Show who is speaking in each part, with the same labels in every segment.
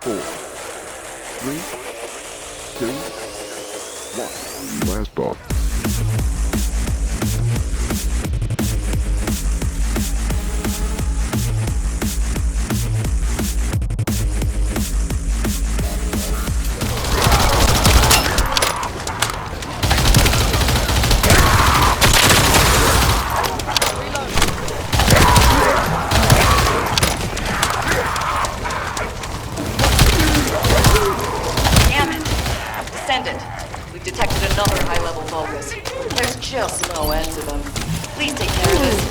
Speaker 1: 4, 3, 2, 1. Where's Bob?
Speaker 2: Descendant. We've detected another high-level focus. There's just no end to them. Please take care of this.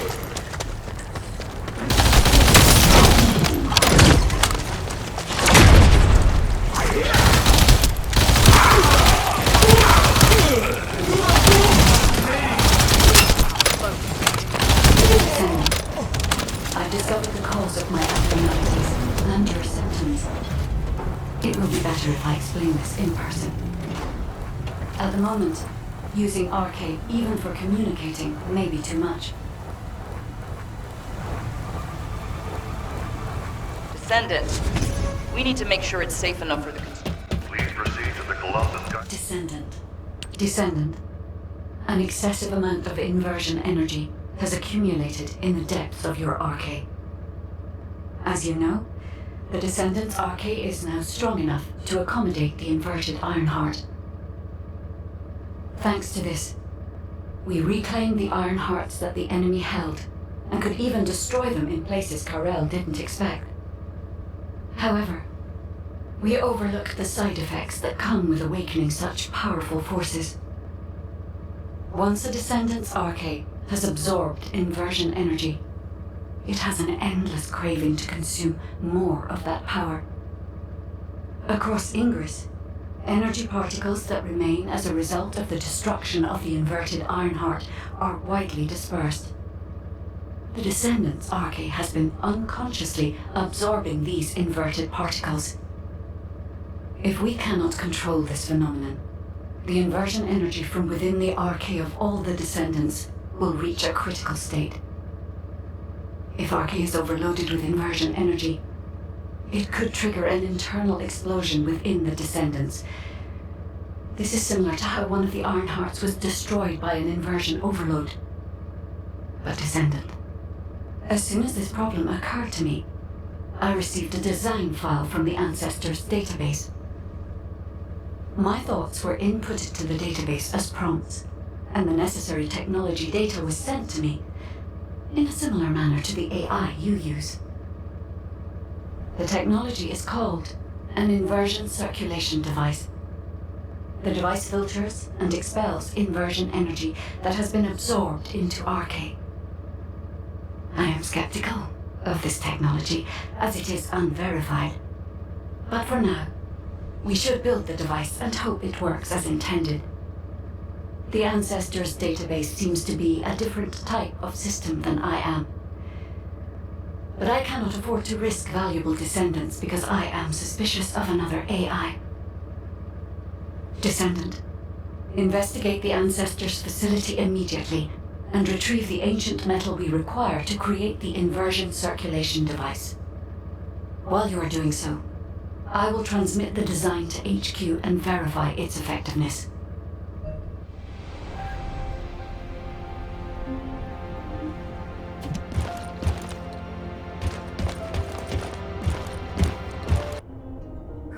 Speaker 3: I've discovered the cause of my abnormalities and your symptoms. It will be better if I explain this in person. At the moment, using arcade even for communicating may be too much.
Speaker 2: Descendant. We need to make sure it's safe enough for the...
Speaker 4: Please proceed to the Colossus.
Speaker 3: Descendant. An excessive amount of inversion energy has accumulated in the depths of your arcade. As you know, the Descendant's arcade is now strong enough to accommodate the inverted Iron Heart. Thanks to this, we reclaimed the Iron Hearts that the enemy held, and could even destroy them in places Karel didn't expect. However, we overlooked the side effects that come with awakening such powerful forces. Once a Descendant's arcade has absorbed inversion energy, it has an endless craving to consume more of that power. Across Ingress, energy particles that remain as a result of the destruction of the inverted Iron Heart are widely dispersed. The Descendant's arcade has been unconsciously absorbing these inverted particles. If we cannot control this phenomenon, the inversion energy from within the arcade of all the Descendants will reach a critical state. If arcade is overloaded with inversion energy, it could trigger an internal explosion within the Descendants. This is similar to how one of the Iron Hearts was destroyed by an inversion overload. But Descendant, as soon as this problem occurred to me, I received a design file from the Ancestors database. My thoughts were inputted to the database as prompts, and the necessary technology data was sent to me in a similar manner to the AI you use. The technology is called an inversion circulation device. The device filters and expels inversion energy that has been absorbed into arcade. I am skeptical of this technology as it is unverified, but for now, we should build the device and hope it works as intended. The Ancestors database seems to be a different type of system than I am. But I cannot afford to risk valuable Descendants because I am suspicious of another AI. Descendant, investigate the Ancestors facility immediately and retrieve the ancient metal we require to create the inversion circulation device. While you are doing so, I will transmit the design to HQ and verify its effectiveness.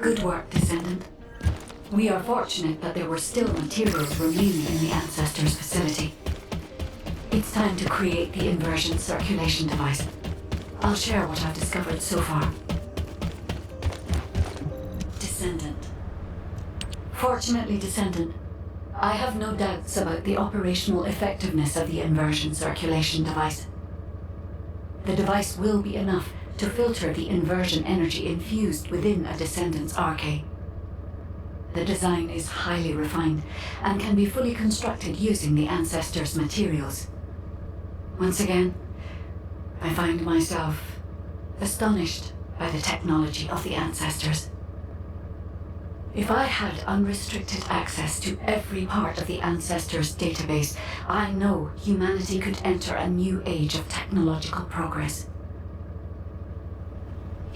Speaker 3: Good work, Descendant. We are fortunate that there were still materials remaining in the Ancestors facility. It's time to create the inversion circulation device. I'll share what I've discovered so far. Descendant. Fortunately, Descendant, I have no doubts about the operational effectiveness of the inversion circulation device. The device will be enough to filter the inversion energy infused within a Descendant's arcade. The design is highly refined and can be fully constructed using the Ancestors' materials. Once again, I find myself astonished by the technology of the Ancestors. If I had unrestricted access to every part of the Ancestors' database, I know humanity could enter a new age of technological progress.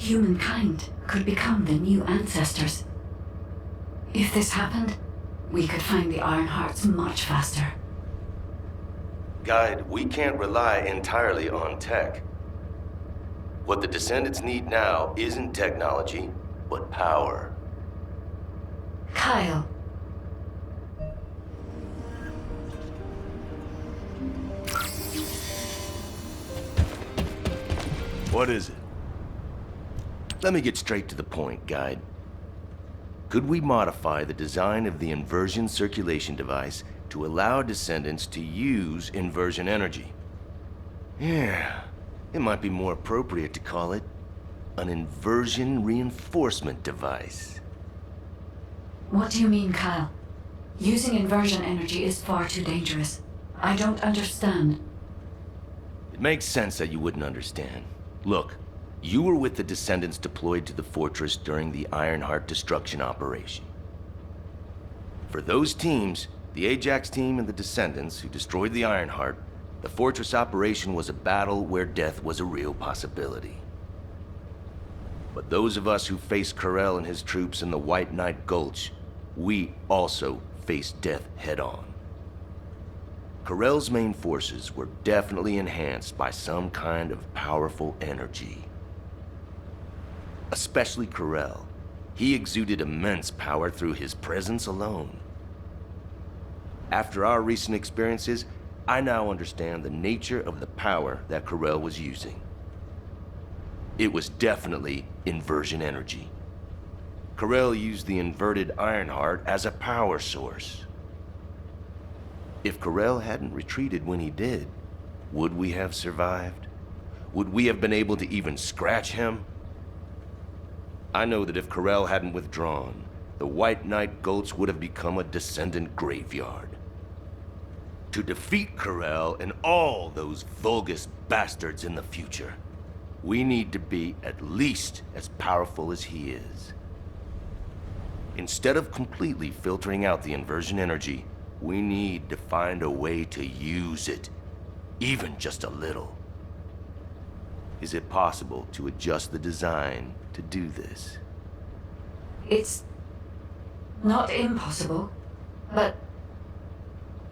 Speaker 3: humankind could become the new ancestors. If this happened, we could find the Ironhearts much faster.
Speaker 5: Guide, we can't rely entirely on tech. What the Descendants need now isn't technology, but power.
Speaker 3: Kyle.
Speaker 5: What is it? Let me get straight to the point, Guide. Could we modify the design of the inversion circulation device to allow Descendants to use inversion energy? Yeah, it might be more appropriate to call it an inversion reinforcement device.
Speaker 3: What do you mean, Kyle? Using inversion energy is far too dangerous. I don't understand.
Speaker 5: It makes sense that you wouldn't understand. Look, you were with the Descendants deployed to the fortress during the Ironheart destruction operation. For those teams, the Ajax team and the Descendants who destroyed the Ironheart, the fortress operation was a battle where death was a real possibility. But those of us who faced Corell and his troops in the White Knight Gulch, we also faced death head-on. Corell's main forces were definitely enhanced by some kind of powerful energy. Especially Corell. He exuded immense power through his presence alone. After our recent experiences, I now understand the nature of the power that Corell was using. It was definitely inversion energy. Corell used the inverted Ironheart as a power source. If Corell hadn't retreated when he did, would we have survived? Would we have been able to even scratch him? I know that if Corell hadn't withdrawn, the White Knight Gulch would have become a Descendant graveyard. To defeat Corell and all those Vulgus bastards in the future, we need to be at least as powerful as he is. Instead of completely filtering out the inversion energy, we need to find a way to use it, even just a little. Is it possible to adjust the design to do this?
Speaker 3: It's not impossible, but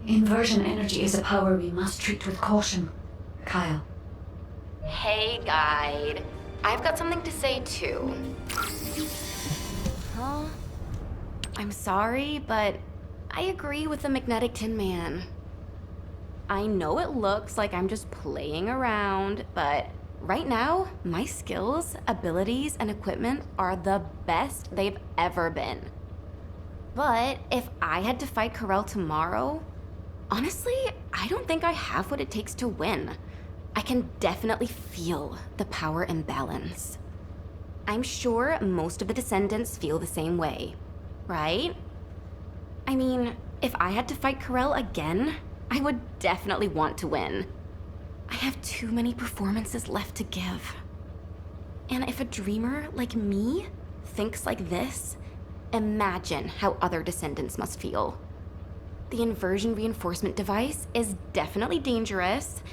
Speaker 3: inversion energy is a power we must treat with caution, Kyle.
Speaker 6: Hey, Guide. I've got something to say, too. Huh? I'm sorry, but I agree with the Magnetic Tin Man. I know it looks like I'm just playing around, but right now, my skills, abilities, and equipment are the best they've ever been. But if I had to fight Corell tomorrow, honestly, I don't think I have what it takes to win. I can definitely feel the power imbalance. I'm sure most of the Descendants feel the same way, right? I mean, if I had to fight Corell again, I would definitely want to win. I have too many performances left to give. And if a dreamer like me thinks like this, imagine how other Descendants must feel. The inversion reinforcement device is definitely dangerous,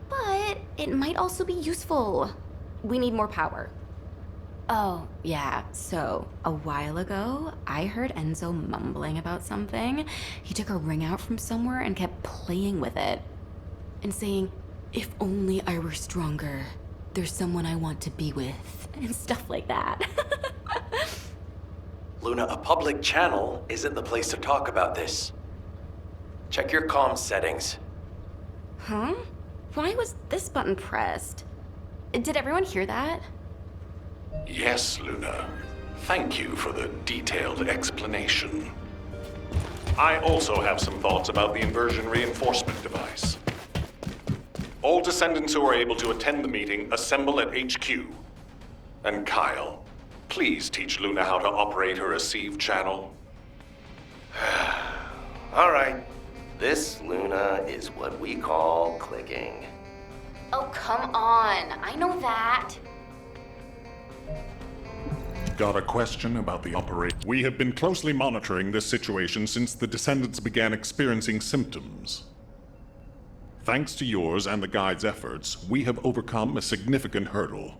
Speaker 6: but it might also be useful. We need more power. Oh, yeah, so a while ago, I heard Enzo mumbling about something. He took a ring out from somewhere and kept playing with it. And saying, "If only I were stronger, there's someone I want to be with," and stuff like that.
Speaker 7: Luna, a public channel isn't the place to talk about this. Check your comms settings.
Speaker 6: Huh? Why was this button pressed? Did everyone hear that?
Speaker 4: Yes, Luna. Thank you for the detailed explanation. I also have some thoughts about the inversion reinforcement device. All Descendants who are able to attend the meeting assemble at HQ. And Kyle, please teach Luna how to operate her receive channel.
Speaker 5: All right. This, Luna, is what we call clicking.
Speaker 6: Oh, come on. I know that.
Speaker 8: Got a question about the operation? We have been closely monitoring this situation since the Descendants began experiencing symptoms. Thanks to yours and the Guide's efforts, we have overcome a significant hurdle.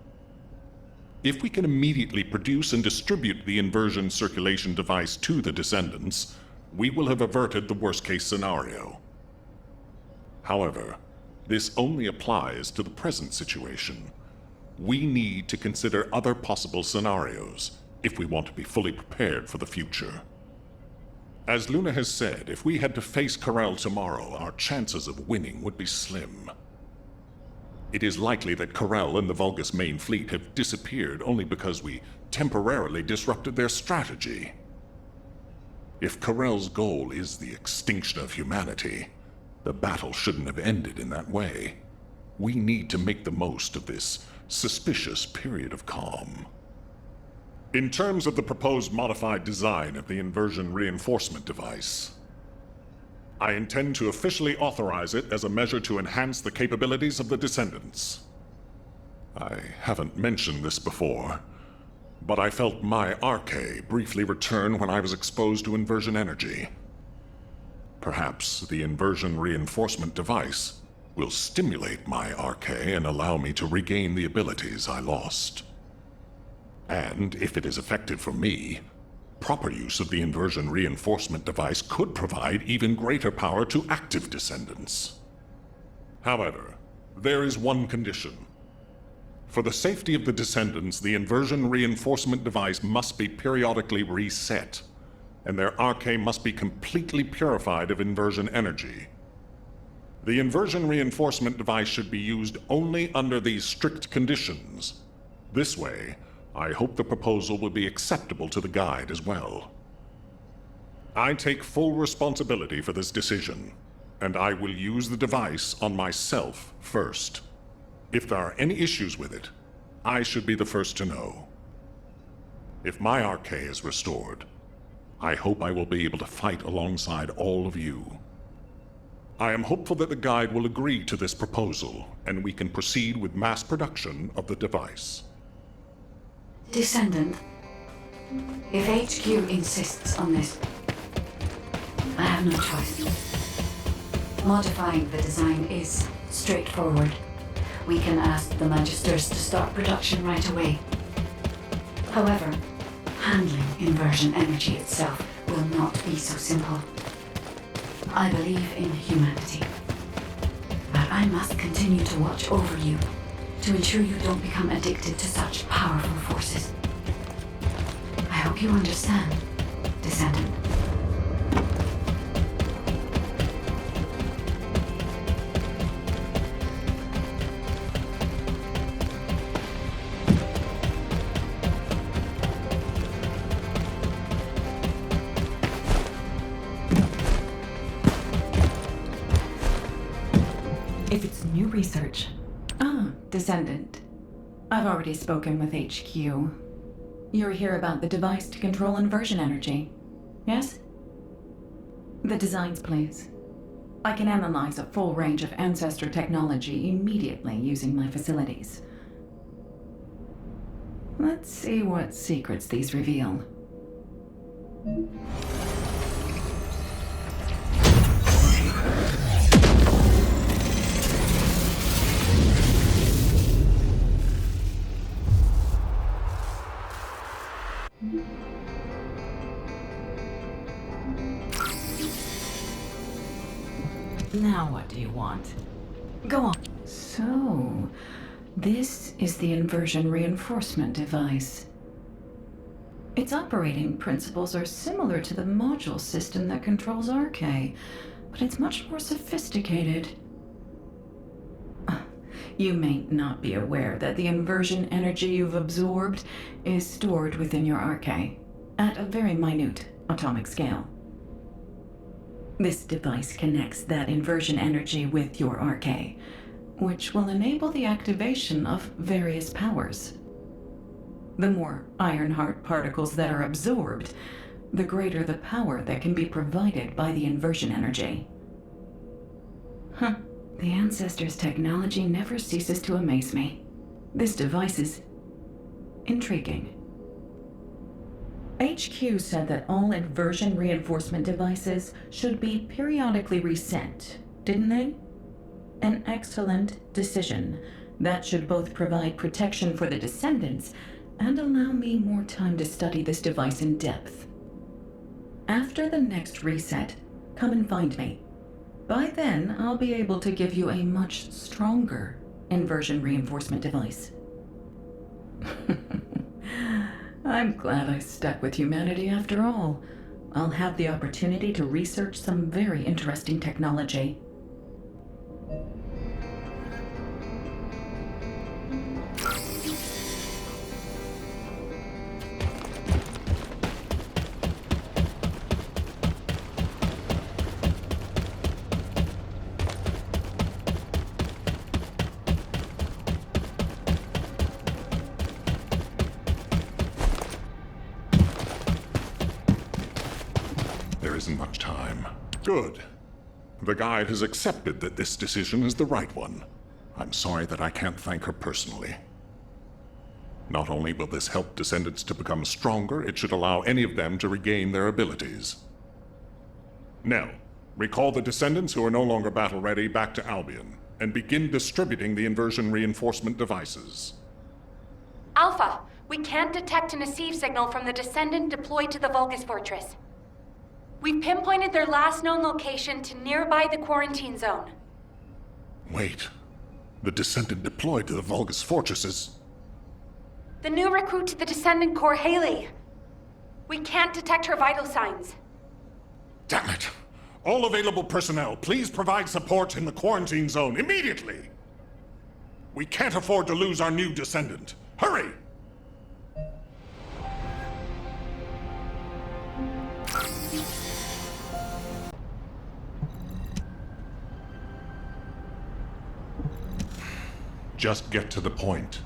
Speaker 8: If we can immediately produce and distribute the inversion circulation device to the Descendants, we will have averted the worst-case scenario. However, this only applies to the present situation. We need to consider other possible scenarios if we want to be fully prepared for the future. As Luna has said, if we had to face Corel tomorrow, our chances of winning would be slim. It is likely that Corel and the Vulgus main fleet have disappeared only because we temporarily disrupted their strategy. If Corel's goal is the extinction of humanity, the battle shouldn't have ended in that way. We need to make the most of this suspicious period of calm. In terms of the proposed modified design of the inversion reinforcement device, I intend to officially authorize it as a measure to enhance the capabilities of the Descendants. I haven't mentioned this before, but I felt my arche briefly return when I was exposed to inversion energy. Perhaps the inversion reinforcement device will stimulate my arche and allow me to regain the abilities I lost. And if it is effective for me, proper use of the inversion reinforcement device could provide even greater power to active Descendants. However, there is one condition. For the safety of the Descendants, the inversion reinforcement device must be periodically reset, and their arche must be completely purified of inversion energy. The inversion reinforcement device should be used only under these strict conditions. This way, I hope the proposal will be acceptable to the Guide as well. I take full responsibility for this decision, and I will use the device on myself first. If there are any issues with it, I should be the first to know. If my arche is restored, I hope I will be able to fight alongside all of you. I am hopeful that the Guide will agree to this proposal, and we can proceed with mass production of the device.
Speaker 3: Descendant, if HQ insists on this, I have no choice. Modifying the design is straightforward. We can ask the Magisters to start production right away. However, handling inversion energy itself will not be so simple. I believe in humanity, but I must continue to watch over you to ensure you don't become addicted to such powerful forces. I hope you understand, Descendant.
Speaker 9: If it's new research. Descendant. I've already spoken with HQ. You're here about the device to control inversion energy, yes? The designs, please. I can analyze a full range of ancestor technology immediately using my facilities. Let's see what secrets these reveal. Now what do you want? Go on. So, this is the inversion reinforcement device. Its operating principles are similar to the module system that controls Arche, but it's much more sophisticated. You may not be aware that the inversion energy you've absorbed is stored within your Arche, at a very minute atomic scale. This device connects that inversion energy with your Arche, which will enable the activation of various powers. The more Ironheart particles that are absorbed, the greater the power that can be provided by the inversion energy. The Ancestors' technology never ceases to amaze me. This device is intriguing. HQ said that all inversion reinforcement devices should be periodically reset, didn't they? An excellent decision. That should both provide protection for the Descendants and allow me more time to study this device in depth. After the next reset, come and find me. By then, I'll be able to give you a much stronger inversion reinforcement device. I'm glad I stuck with humanity after all. I'll have the opportunity to research some very interesting technology.
Speaker 8: There isn't much time. Good. The guide has accepted that this decision is the right one. I'm sorry that I can't thank her personally. Not only will this help Descendants to become stronger, it should allow any of them to regain their abilities. Now, recall the Descendants who are no longer battle-ready back to Albion, and begin distributing the inversion reinforcement devices.
Speaker 10: Alpha, we can't detect an receive signal from the Descendant deployed to the Vulgus Fortress. We've pinpointed their last known location to nearby the quarantine zone.
Speaker 8: Wait. The Descendant deployed to the Vulgus Fortress is...
Speaker 10: The new recruit to the Descendant Corps, Haley. We can't detect her vital signs.
Speaker 8: Damn it! All available personnel, please provide support in the quarantine zone immediately! We can't afford to lose our new Descendant. Hurry! Just get to the point.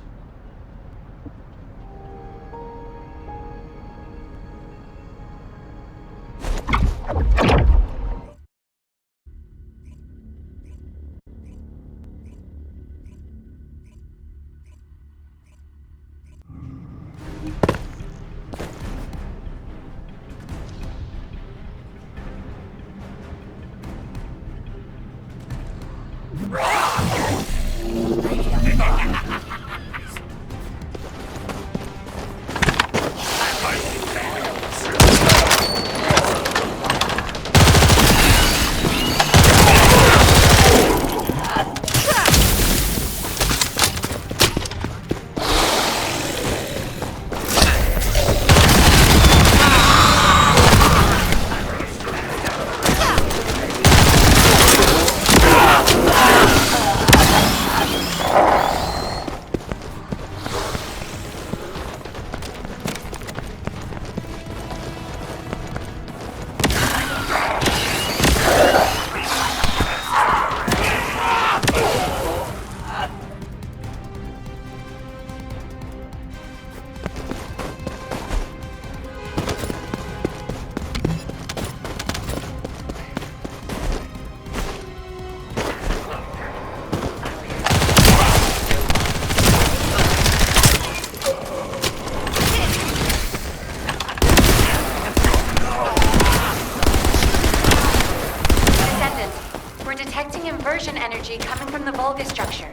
Speaker 10: Inversion energy coming from the Vulgus structure.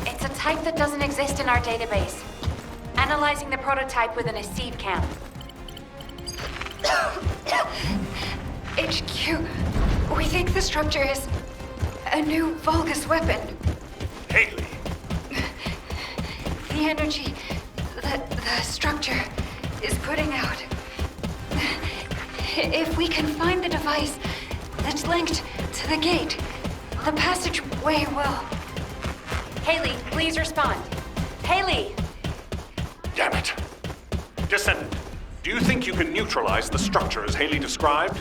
Speaker 10: It's a type that doesn't exist in our database. Analyzing the prototype within a sieve camp.
Speaker 11: HQ, we think the structure is a new Vulgus weapon.
Speaker 4: Haley!
Speaker 11: The energy that the structure is putting out. If we can find the device that's linked to the gate, the passageway will...
Speaker 10: Haley, please respond. Haley!
Speaker 4: Damn it! Descendant, do you think you can neutralize the structure as Haley described?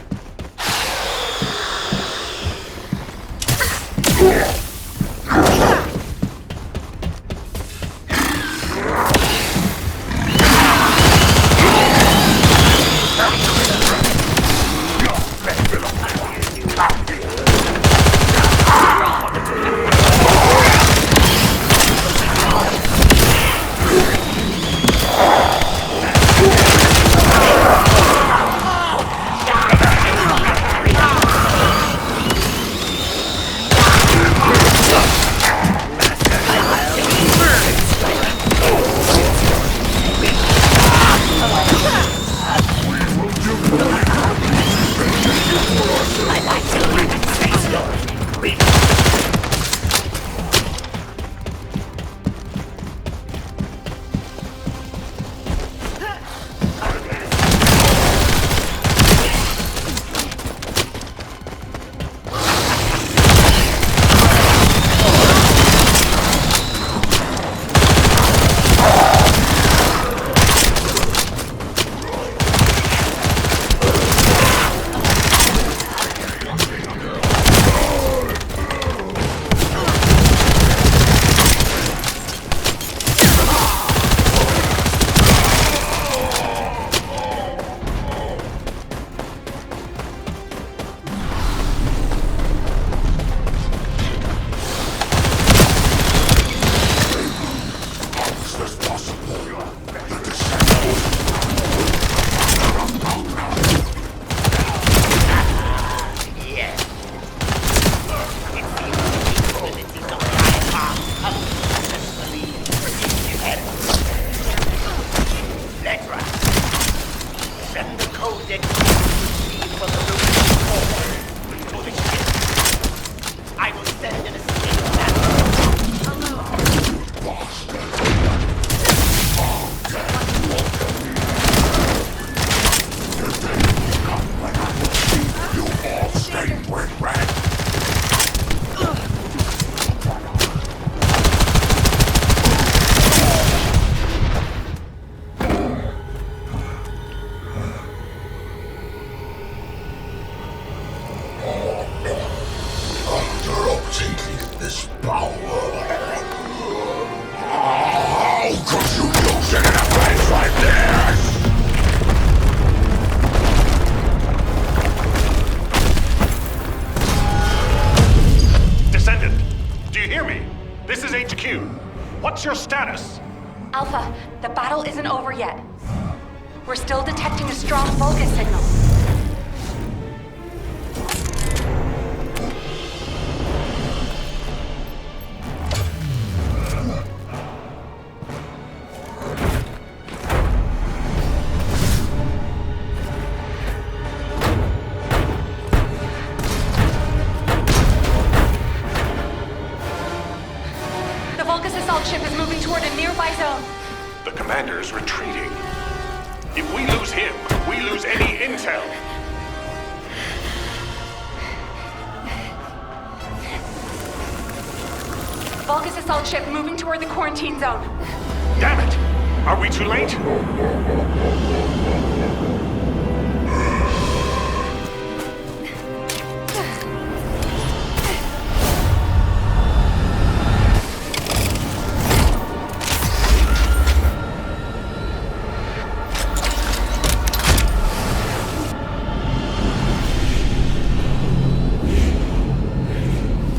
Speaker 12: Descendant proceed from the room forward for the ship. I will send an escape
Speaker 4: What's your status?
Speaker 10: Alpha, the battle isn't over yet. We're still detecting a strong Vulgus signal. The Vulgus assault ship is moving toward a nearby zone.
Speaker 4: The commander's retreating. If we lose him, we lose any intel.
Speaker 10: Vulgus assault ship moving toward the quarantine zone.
Speaker 4: Damn it! Are we too late?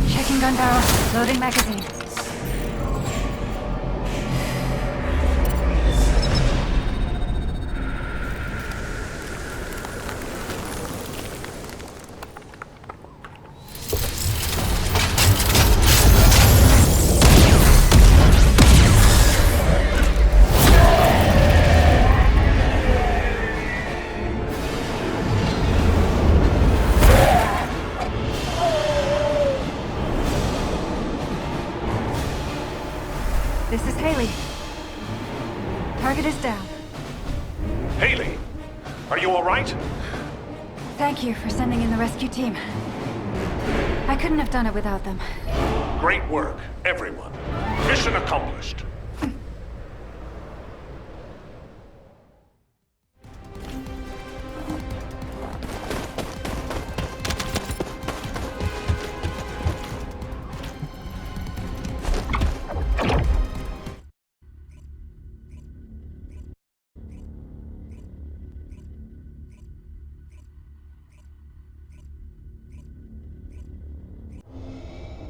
Speaker 11: Checking gun barrel. Loading magazine. This is Haley. Target is down.
Speaker 4: Haley, are you all right?
Speaker 11: Thank you for sending in the rescue team. I couldn't have done it without them.
Speaker 4: Great work, everyone. Mission accomplished.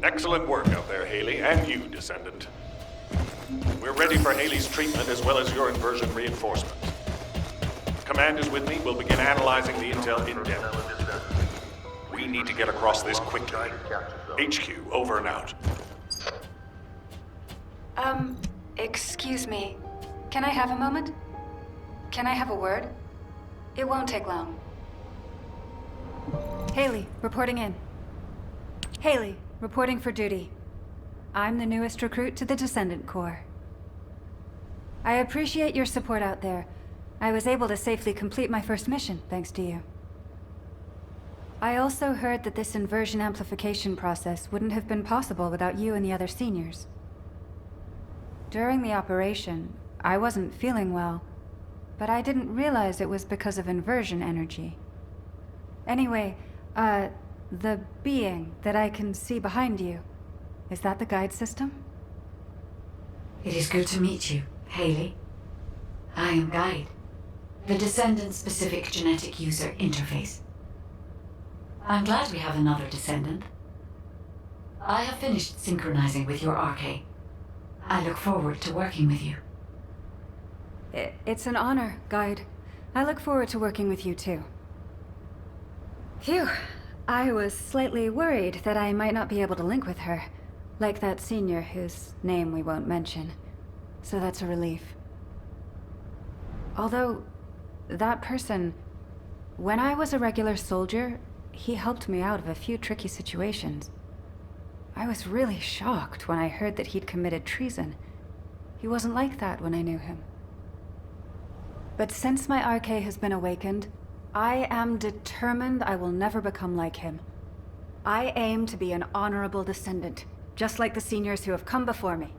Speaker 4: Excellent work out there, Haley, and you, Descendant. We're ready for Haley's treatment as well as your inversion reinforcement. Command is with me. We'll begin analyzing the intel in depth. We need to get across this quickly. HQ, over and out.
Speaker 11: Excuse me. Can I have a moment? Can I have a word? It won't take long. Haley, reporting in. Haley, reporting for duty. I'm the newest recruit to the Descendant Corps. I appreciate your support out there. I was able to safely complete my first mission, thanks to you. I also heard that this inversion amplification process wouldn't have been possible without you and the other seniors. During the operation, I wasn't feeling well, but I didn't realize it was because of inversion energy. Anyway, the being that I can see behind you, is that the guide system?
Speaker 3: It is good to meet you, Haley. I am Guide, the Descendant-specific genetic user interface. I'm glad we have another Descendant. I have finished synchronizing with your arcade. I look forward to working with you.
Speaker 11: It's an honor, Guide. I look forward to working with you too. Phew. I was slightly worried that I might not be able to link with her, like that senior whose name we won't mention. So that's a relief. Although, that person, When I was a regular soldier, he helped me out of a few tricky situations. I was really shocked when I heard that he'd committed treason. He wasn't like that when I knew him. But since my RK has been awakened, I am determined I will never become like him. I aim to be an honorable descendant, just like the seniors who have come before me.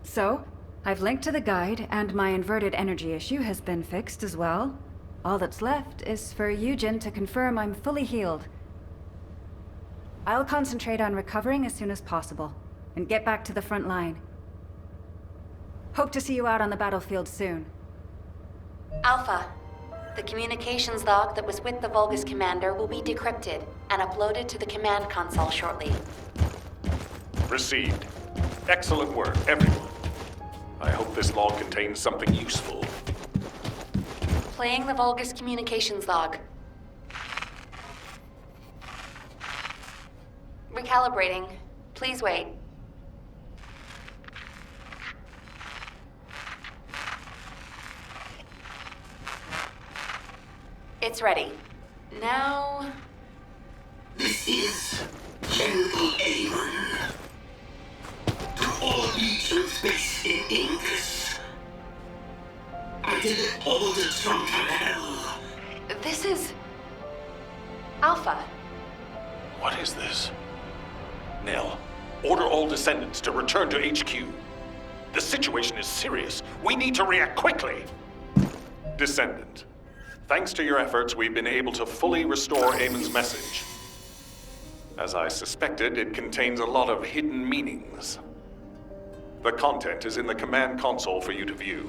Speaker 11: So, I've linked to the guide, and my inverted energy issue has been fixed as well. All that's left is for Eugen to confirm I'm fully healed. I'll concentrate on recovering as soon as possible, and get back to the front line. Hope to see you out on the battlefield soon.
Speaker 10: Alpha, the communications log that was with the Vulgus commander will be decrypted and uploaded to the command console shortly.
Speaker 4: Received. Excellent work, everyone. I hope this log contains something useful.
Speaker 10: Playing the Vulgus communications log. Recalibrating. Please wait. It's ready. Now...
Speaker 13: This is General Amon. To all legions based in Ingus. I deliver orders from Karel.
Speaker 10: This is... Alpha.
Speaker 4: What is this? Nell, order all descendants to return to HQ. The situation is serious. We need to react quickly. Descendant, thanks to your efforts, we've been able to fully restore Amon's message. As I suspected, it contains a lot of hidden meanings. The content is in the command console for you to view.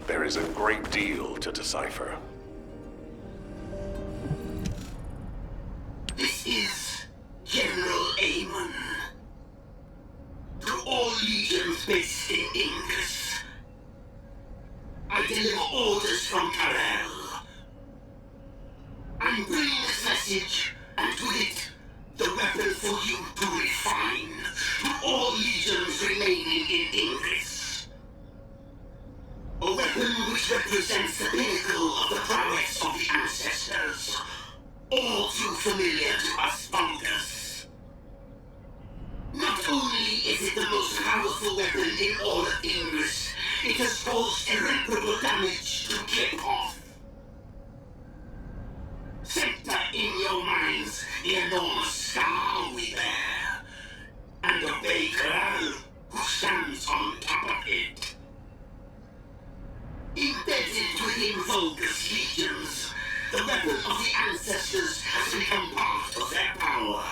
Speaker 4: There is a great deal to decipher.
Speaker 13: This is General Amon. To all legions based in Ingus. I deliver orders from Karel. I'm bringing this message, and with it, the weapon for you to refine to all legions remaining in Ingus. A weapon which represents the pinnacle of the prowess of the ancestors, all too familiar to us Vulgus. Not only is it the most powerful weapon in all of Ingus, it has caused irreparable damage to Clipoff. Center in your minds the enormous scar we bear, and obey Karel, who stands on top of it. Embedded within Vulgus legions, the weapon of the ancestors has become part of their power.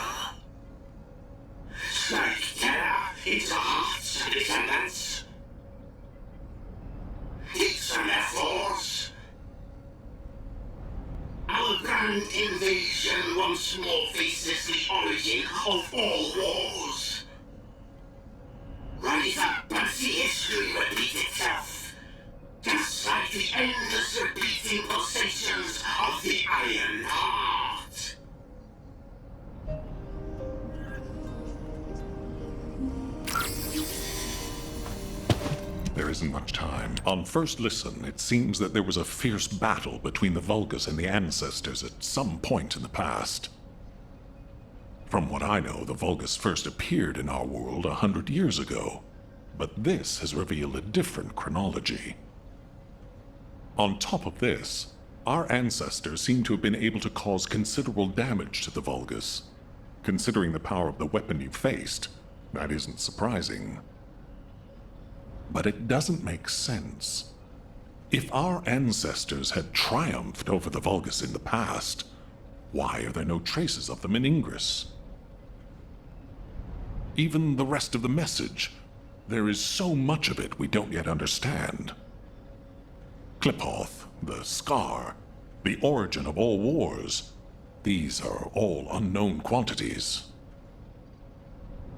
Speaker 13: Strike terror into hearts of descendants. Teach them their flaws. Our grand invasion once more faces the origin of all wars. Rise up and see history repeat itself, just like the endless repeating pulsations of the Iron Heart.
Speaker 8: There isn't much time. On first listen, it seems that there was a fierce battle between the Vulgus and the Ancestors at some point in the past. From what I know, the Vulgus first appeared in our world 100 years ago, but this has revealed a different chronology. On top of this, our ancestors seem to have been able to cause considerable damage to the Vulgus. Considering the power of the weapon you faced, that isn't surprising. But it doesn't make sense. If our ancestors had triumphed over the Vulgus in the past, why are there no traces of them in Ingress? Even the rest of the message, there is so much of it we don't yet understand. Clipoff, the scar, the origin of all wars, these are all unknown quantities.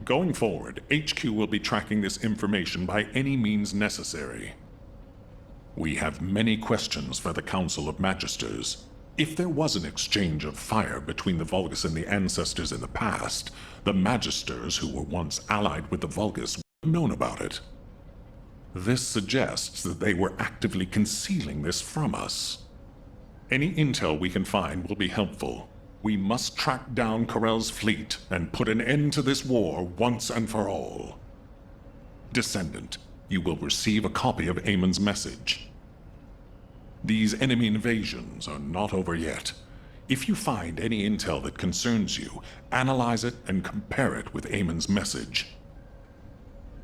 Speaker 8: Going forward, HQ will be tracking this information by any means necessary. We have many questions for the Council of Magisters. If there was an exchange of fire between the Vulgus and the Ancestors in the past, the Magisters who were once allied with the Vulgus would have known about it. This suggests that they were actively concealing this from us. Any intel we can find will be helpful. We must track down Corell's fleet and put an end to this war once and for all. Descendant, you will receive a copy of Amon's message. These enemy invasions are not over yet. If you find any intel that concerns you, analyze it and compare it with Amon's message.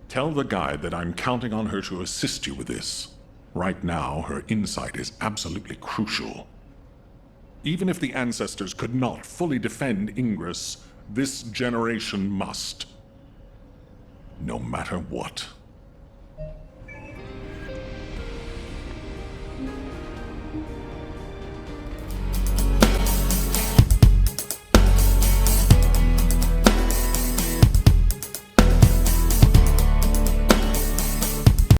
Speaker 8: Tell the guide that I'm counting on her to assist you with this. Right now, her insight is absolutely crucial. Even if the ancestors could not fully defend Ingress, this generation must. No matter what.